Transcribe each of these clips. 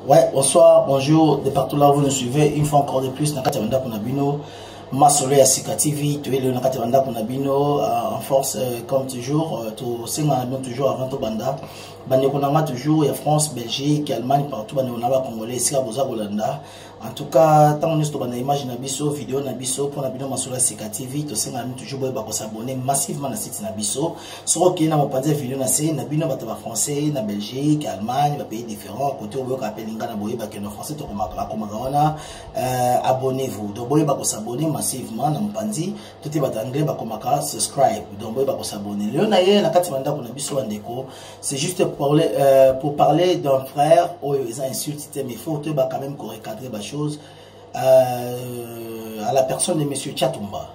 Ouais, bonsoir, bonjour, de partout là où vous nous suivez, une fois encore de plus, Nakati Wanda Kunabino, Masolo ya Sika TV, tu es le Nakati Wanda Kunabino, en force, comme toujours, tout c'est toujours avant tout Banda, Bandekonanga toujours, il y a France, Belgique, Allemagne, partout, Bandekonanga Congolais, Sika Boza Golanda. En tout cas, tant qu'on est sur l'image Nabiso, vidéo Nabiso, pour Nabino Masolo Sika TV, tu sais, toujours s'abonner massivement à site Nabiso. Sur OK, na mopanze vidéo na c'est Nabino Batava français, na Belgique, Allemagne, va pays différents, côté où vous appelez Lingana Boye, Bakeno français, tu remarqueras, abonnez-vous. Donc, Boye Bako s'abonner massivement, na mopanzi, tout est anglais, Bakomaka, subscribe. Donc, Boye Bako s'abonner. Léonaye, na Katimanda pour Nabiso Andeko, c'est juste pour parler d'un frère, où ils ont insulté, mais il faut quand même recadrer la chose à la personne de monsieur Tchatumba.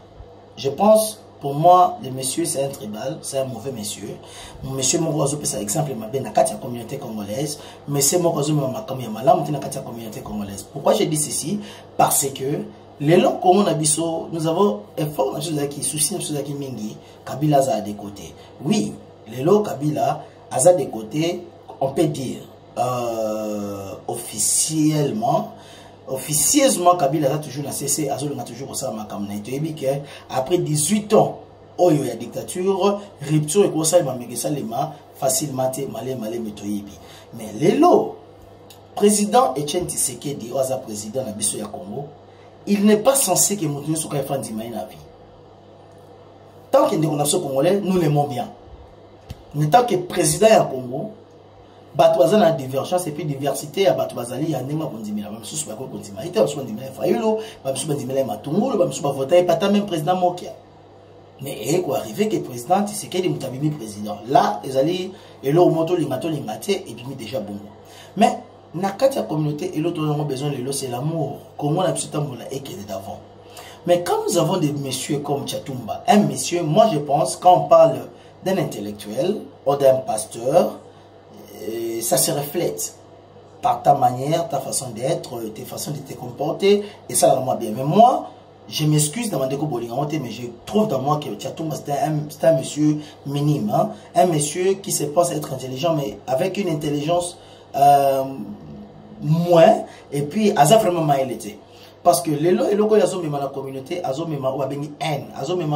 Je pense, pour moi, le monsieur c'est un tribal, c'est un mauvais monsieur. Monsieur Morozo, c'est exemple, dans la communauté congolaise, mais c'est Morozo, dans la communauté congolaise. Pourquoi je dis ceci? Parce que les langues comme on a dit, nous avons un fort qui soucie qui mingi, Kabila a des côtés. Oui, les langues Kabila a des côtés, on peut dire officiellement, Kabila a toujours cessé, a toujours ça après 18 ans, il y a dictature, rupture et ça facilement mais le président Etienne Tshisekedi, président de la Congo, il n'est pas censé que Moutouni soit fait de la vie. Tant qu'il est congolais, nous l'aimons bien. Mais tant que président du Congo, Batouazan a divergence et puis diversité à Batouazali, il y a un élément qu'on dit, mais la même chose, c'est pas qu'on dit, mais il y a un élément Fayulu, il y a un élément Matungulu, il y a un élément voté, pas tant même président Mokia. Mais il faut arriver que le président, c'est qu'il est un président. Là, ils allaient, et là, au moto, l'ingato, et puis déjà bon. Mais, dans la communauté, et l'autre, on a besoin de l'eau, c'est l'amour. Comment on a pu s'attendre et qu'il est d'avant. Mais quand nous avons des messieurs comme Tchatumba, un monsieur, moi je pense, quand on parle d'un intellectuel ou d'un pasteur, ça se reflète par ta manière, ta façon d'être, tes façons de te comporter, et ça va moi bien. Mais moi, je m'excuse dans mon déco bolingamote, mais je trouve dans moi que Tchatumba c'est un monsieur minime, hein? Un monsieur qui se pense être intelligent, mais avec une intelligence moins, et puis Aza vraiment maïlité. Parce que les locaux, ils ont la communauté, ils ont même haine, ils ont même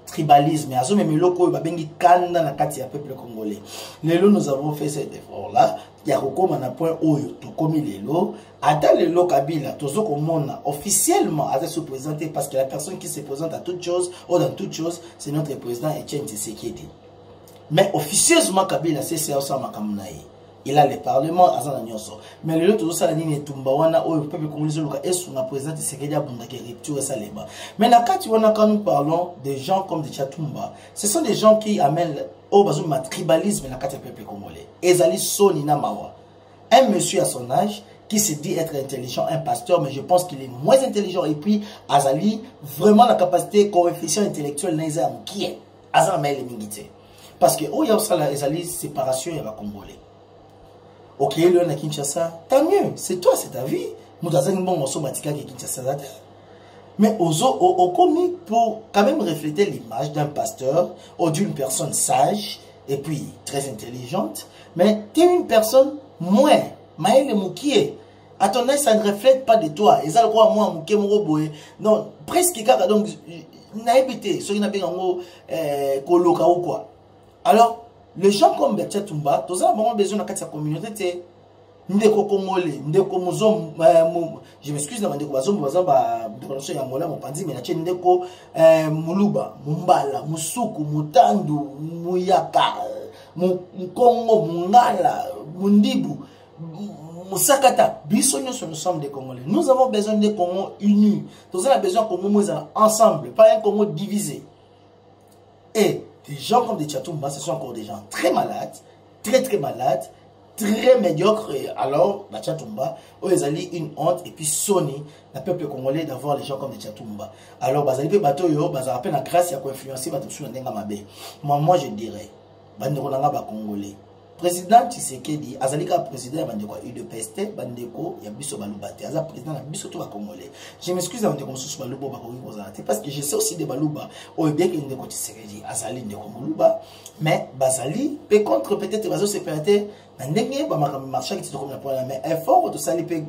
tribalisme, ils ont même locaux, ils ont kanda na kati ya peuple congolais. Les lots, nous avons fait cet effort-là. Il y a recours à un point où tout comme les lots, attends les lots Kabila, tous ceux qu'on a officiellement à se présenter parce que la personne qui se présente à toute chose ou dans toute chose, c'est notre président Etienne Tshisekedi. Mais officieusement Kabila, c'est ça Makamunaï. Il a le parlement, mais le tout ça n'est pas le peuple congolais est sous la présidente Tshisekedi Abundaki rupture et saleba. Mais quand nous parlons des gens comme des Tchatumba, ce sont des gens qui amènent au bazou tribalisme dans le peuple congolais. Ezali Sonina Mawa, un monsieur à son âge qui se dit être intelligent, un pasteur, mais je pense qu'il est moins intelligent et puis Azali vraiment la capacité coefficient intellectuel n'est qui est Azali Mingité. Parce que il y a aussi la séparation et la Congolais. Ok, le na Kinshasa, tant mieux, c'est toi, c'est ta vie. Nous avons un bon morceau matika qui Kinshasa. Mais au commis pour quand même refléter l'image d'un pasteur ou d'une personne sage et puis très intelligente, mais tu es une personne moins, maïle moukié. À ton âge, ça ne reflète pas de toi. Et ça, le croit moi, moukié mouroboé. Non, presque car donc, naïbité, ce qui n'a pas koloka ou quoi. Alors, les gens comme Tchatumba, tous ont besoin de la communauté. Ndeko Congolais, Ndeko Muzom, je m'excuse, Ndeko Bazom, Ndeko Yangola, Mopandi, mais la Ndeko Muluba, Mumbala, Musuku, Mutandu, Muyaka, Mukongo, Mungala, Mundibu, Musakata, Bissonio, nous sommes des Congolais. Nous avons besoin des Congos unis. Tous avons besoin de Congos ensemble, pas un Congo divisé. Et des gens comme des Tchatumba, ce sont encore des gens très malades, très malades, très médiocres. Et alors, la Tchatumba, ils ont une honte et puis sonner le peuple congolais d'avoir des gens comme des Tchatumba. Alors, ils ont bateau, ils ont la grâce à influencer, moi je dirais, Congolais, président Tshisekedi azalika président bandeko UDPST bandeko ya biso balubate aza président na biso to ba congolais. Je m'excuse bandeko mususu baluba ba koki kozala te parce que je sais aussi des baluba o bien que ndeko Tshisekedi azali ndeko moluba mais bazali pe contre peut-être bazo séparate na ndenge ba makambi marché qui comme na problème mais effort de sali pe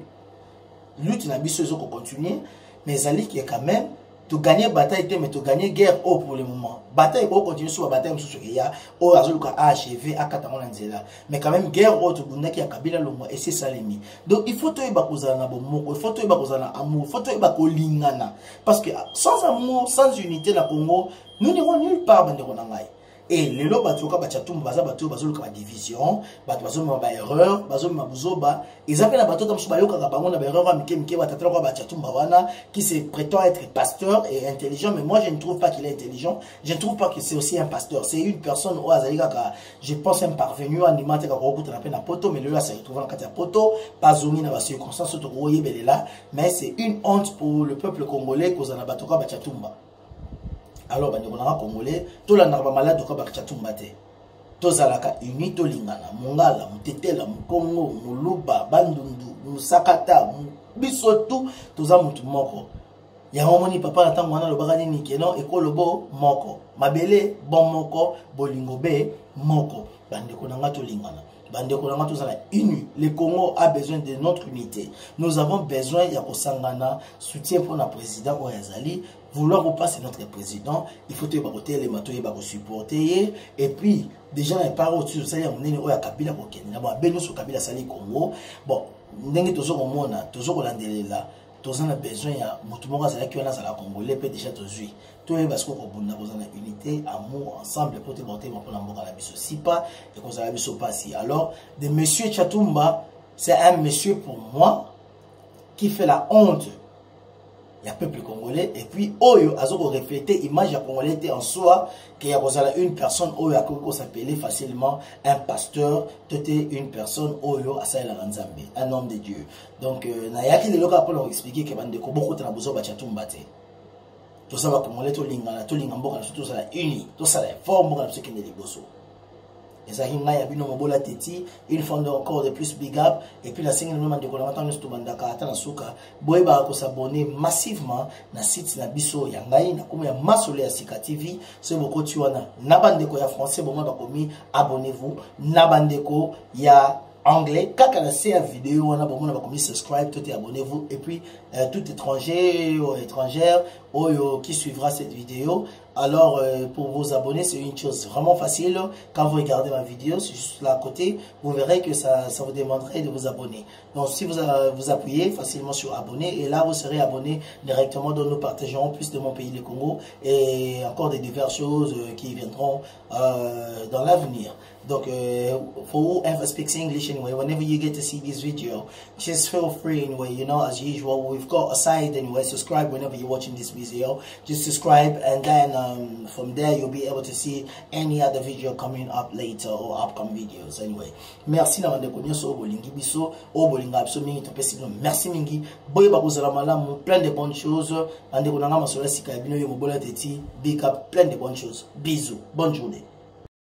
lutte na biso zo ko continuer mais zali qui est quand même to gagner bataille mais to gagner guerre au pour le moment bataille pour continuer sur la bataille sur ce ya au azoluka achevé à katanga nzela mais quand même guerre au to bundaki ya kabila lomo et c'est ça l'ennemi donc il faut to ba kozala na bomoko il faut to ba kozala amour il faut to ba kolingana parce que sans amour sans unité na Congo nous n'irons nulle part bande konangai. Et les lots batuka bachatumba baza batu bazoluka ba division batu bazoma ba erreur bazoma buzoba ils appellent la bateau comme ça bayoka ka bango na ba erreur mike batatra kwa bachatumba wana qui se prétend être pasteur et intelligent mais moi je ne trouve pas qu'il est intelligent je ne trouve pas que c'est aussi un pasteur c'est une personne au azalika ka je pense un parvenu animateur ka rokuta na pena poto mais là ça se retrouve dans katia poto pas zongi na ba circonstances to royebele là mais c'est une honte pour le peuple congolais cause na batuka bachatumba. Alors, on a congolais, tout le monde malade de Kabachatumate. Tozalaka uni to lingana, mongala, mutetela, mukongo, muluba, bandundu, musakata, bisotu, toza mutu moko. Ya homoni papa na tango wana lo bagani ni keno ekolo bo moko. Mabele bon moko, bolingo be moko. Bandeko nanga to lingana. Bandeko nanga to zala uni. Le Congo a besoin de notre unité. Nous avons besoin ya kosangana soutien pour notre président Oyazali. Vouloir ou pas, c'est notre président. Il faut que les matos supporter. Et puis, déjà, les parents au-dessus de ça, il y a un Kabila qui est sur Kabila Sali Congo. Bon, nous avons toujours besoin de la Congolais, peut déjà tous tout est parce qu'on a unité, amour, ensemble, pour te porter pour la si pas, et qu'on a pas si. Alors, de monsieur Tchatumba, c'est un monsieur pour moi qui fait la honte. Il y a peuple congolais et puis oyo azoko refléter image ya congolais en soi qu'il y a une personne oyo akoko s'appeler facilement un pasteur toté une personne oyo asala la nzambe un homme de Dieu donc na yaki le loka pour expliquer que bande ko beaucoup na bozo ba chatumba te to saba congolais to linga mboka to sala uni to sala forme mboka to kende liboso. Et ça, il y a une mobola teti, il faut encore de plus big up. Et puis la single moment de Kolamata, nous sommes dans la souka. Boyba s'abonner massivement na site na biso yangai na comme ya masole ya Sika TV. C'est beaucoup tu wana. Nabandeko ya français, bon moi bakomi abonnez-vous. Nabandeko ya anglais. Kaka na see vidéo wana bon moi bakomi subscribe, tout abonnez-vous. Et puis tout étranger ou étrangère qui suivra cette vidéo. Alors, pour vous abonner, c'est une chose vraiment facile. Quand vous regardez ma vidéo, c'est juste là à côté, vous verrez que ça vous demanderait de vous abonner. Donc, si vous appuyez facilement sur abonner, et là, vous serez abonné directement, donc nous partagerons plus de mon pays, le Congo, et encore des diverses choses qui viendront dans l'avenir. Donc, for whoever speaks English anyway, whenever you get to see this video, just feel free anyway, you know, as usual, we've got a side anyway, subscribe whenever you're watching this video, just subscribe, and then from there you'll be able to see any other video coming up later or upcoming videos anyway. Merci na wande konyoso obolingi biso, obolinga biso mingi topesi no, merci mingi, boye bakozala malamu, plein de bonnes choses, wande konanga masola sika bino yo mobola teti, big up, plein de bonnes choses, bisous, bonne journée.